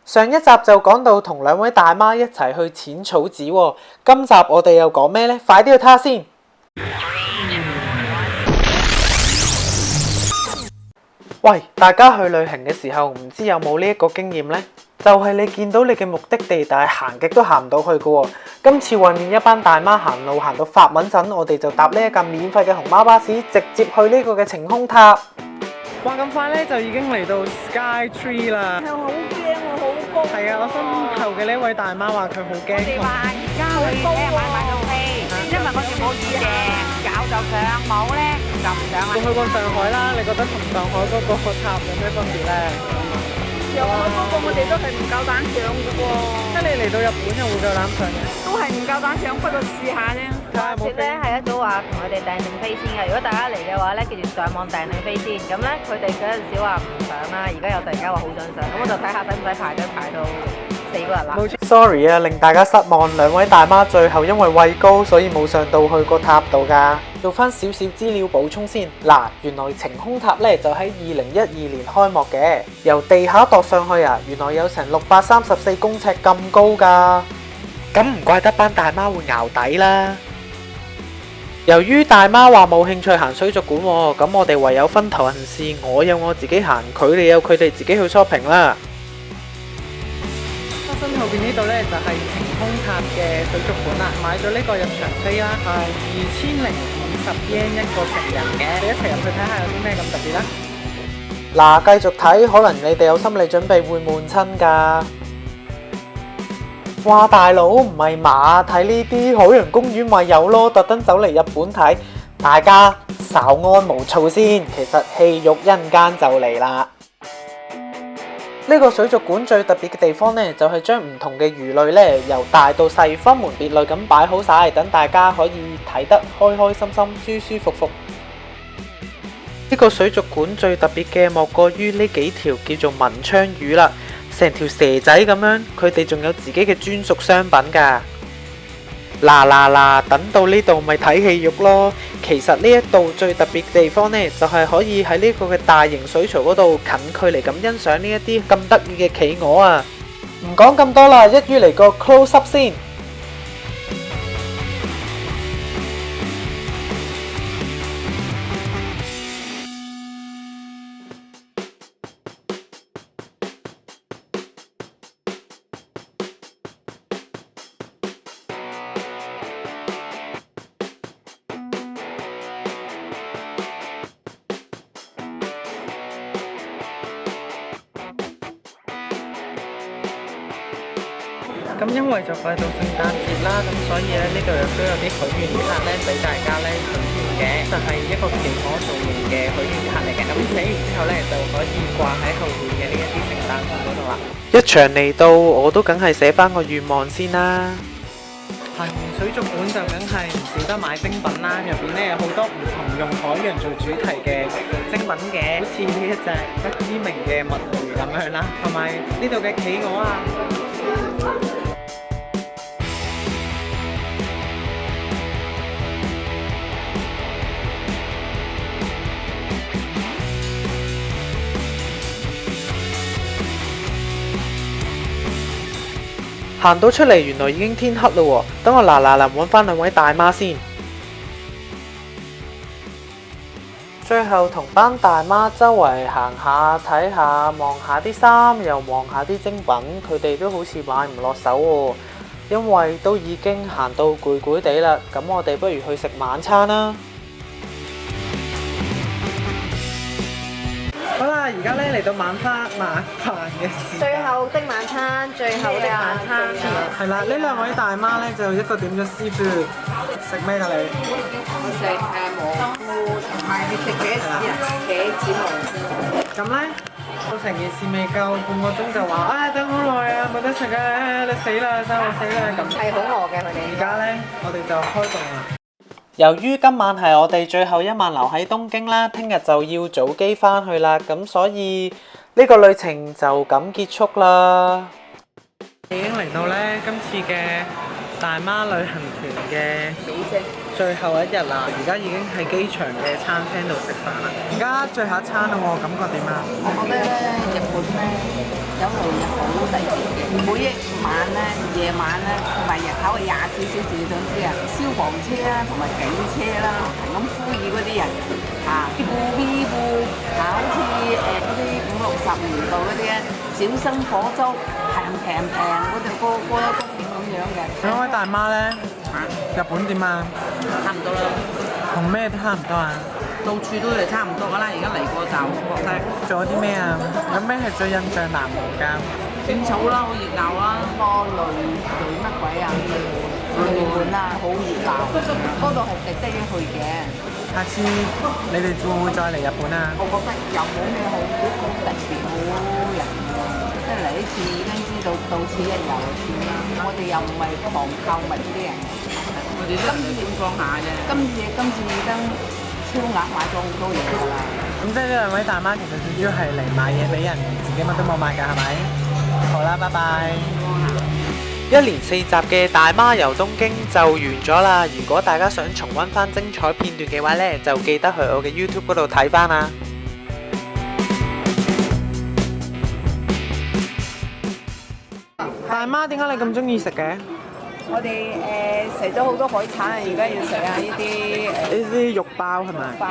上一集就講到同兩位大媽一齊去淺草寺喎，今集我哋又講咩呢？快啲去睇下先。喂，大家去旅行嘅時候，唔知有冇呢一個經驗呢？就係你見到你嘅目的地，但係行極都行唔到去嘅喎。今次外面一班大媽行路行到發穩陣，我哋就搭呢一架免費嘅熊貓巴士，直接去呢個嘅晴空塔。哇！咁快咧就已經嚟到 Sky Tree 啦。係好驚喎，好高。係啊，我身後嘅呢位大媽話佢好驚。我哋話而家去咧買到飛，因為我哋冇預訂，搞就上，冇咧就唔上啦。我去過上海啦，你覺得同上海嗰個塔有咩分別咧？上海嗰個我哋都係唔夠膽上嘅喎。即係你嚟到日本又會夠膽上嘅？都係唔夠膽上，不過試下啫。話説咧係一早話同佢哋訂定飛先嘅，如果大家嚟嘅話咧，記住上網訂定飛先。咁咧佢哋嗰陣時話唔上啦，而家又突然間話好想上，咁我就睇下使唔使排隊排到4個人啦。Sorry 啊，令大家失望，兩位大媽最後因為畏高，所以冇上到去個塔度㗎。做翻少少資料補充先，嗱，原來晴空塔咧就喺2012年開幕嘅，由地下度上去啊，原來有成634公尺咁高㗎，咁唔怪得班大媽會淆底啦。由於大媽話冇興趣行水族館喎，咁我哋唯有分頭行事，我有我自己行，佢哋有佢哋自己去 shopping 啦。身後邊呢度呢，就係晴空塔嘅水族館啦，買咗呢個入場飛啦，係2050 yen 一個成人嘅，你一齊入去睇下有啲咩咁特別啦。嗱，繼續睇，可能你哋有心理準備會悶親㗎。哇，大佬唔係嘛，睇呢啲海洋公園咪有咯，特登走嚟日本睇，大家稍安毋躁先，其實戲肉一陣間就嚟啦。呢個水族館最特別嘅地方呢，就係將唔同嘅魚類呢，由大到細分門別類咁擺好晒，等大家可以睇得開開心心、舒舒服服。呢個水族館最特別嘅莫過於呢幾條叫做文昌魚啦，成條蛇仔咁樣，佢哋仲有自己嘅專屬商品㗎。嗱，等到呢度咪睇戲肉咯。其實呢一度最特別嘅地方呢，就係可以喺呢個嘅大型水槽嗰度近距離咁欣賞呢一啲咁得意嘅企鵝啊！唔講咁多啦，一於嚟個 close up 先。咁因為就快到聖誕節啦，咁所以咧呢度亦都有啲許願卡咧俾大家咧許願嘅，就係一個企鵝造型嘅許願卡嚟嘅。咁寫完之後咧就可以掛喺後面嘅呢一啲聖誕樹嗰度啦。一場嚟到，我都梗係寫翻個願望先啦。行完水族館就梗係唔少得買精品啦，入邊咧有好多唔同用海洋做主題嘅精品嘅，好似呢一隻不知名嘅墨魚咁樣啦，同埋呢度嘅企鵝啊。行到出嚟，原來已經天黑啦喎！等我嗱揾翻兩位大媽先。最後同班大媽周圍行下睇下，望下啲衫，又望下啲精品，佢哋都好似買唔落手喎，因為都已經行到攰攰地啦。咁我哋不如去食晚餐啦。好啦，而家咧嚟到晚飯嘅時間。最後的晚餐，最後的晚餐。係啦，呢兩位大媽咧就一個點咗師傅，食咩㗎你？我食蘑菇，同埋你食茄子啊，茄子蘑菇。咁咧，到成件事未夠半個鐘就話，等好耐啊，冇得食啊，你死啦，生我死啦咁。係好餓嘅佢哋。而家咧，我哋就開動啦。由於今晚係我哋最後一晚留喺東京啦，聽日就要早機返去啦，咁所以呢個旅程就咁結束啦。已經嚟到咧今次嘅大媽旅行團嘅最後一日啦，而家已經喺機場嘅餐廳度食飯啦。而家最後一餐啦喎，感覺點啊？我覺得咧，日本咧有路嘢好抵。每一晚咧、夜晚咧，同埋日頭係24小時總之啊，消防車啦同埋警車啦，係咁呼籲嗰啲人啲好似嗰啲50、60年代嗰啲咧，小生火燭平嗰隻歌一個點咁樣嘅。兩位大媽咧，日本點啊？差唔多啦，同咩差唔多啊？到處都係差唔多噶啦，而家嚟過就覺得。仲有啲咩啊？有咩係最印象難忘㗎？剪草啦，好熱鬧啦，個雷乜鬼啊？雷門啊，好熱鬧，嗰度係值得一去嘅。下次你哋會唔會再嚟日本啊？我覺得又冇咩好特別好人喎，即係嚟一次已經知道到此一遊就算啦。我哋又唔係狂購物嗰啲人，我哋今次點放下啫。今次已經超額買咗好多嘢㗎啦。咁即係呢兩位大媽其實最主要係嚟買嘢俾人，自己乜都冇買㗎，係咪？好啦，拜拜。一連4集嘅大媽遊東京就完咗啦。如果大家想重溫翻精彩片段嘅話呢，就記得去我嘅 YouTube 嗰度睇翻啦。大媽，點解你咁中意食嘅？我哋食咗好多海產，而家要食下呢啲呢啲肉包係咪？包。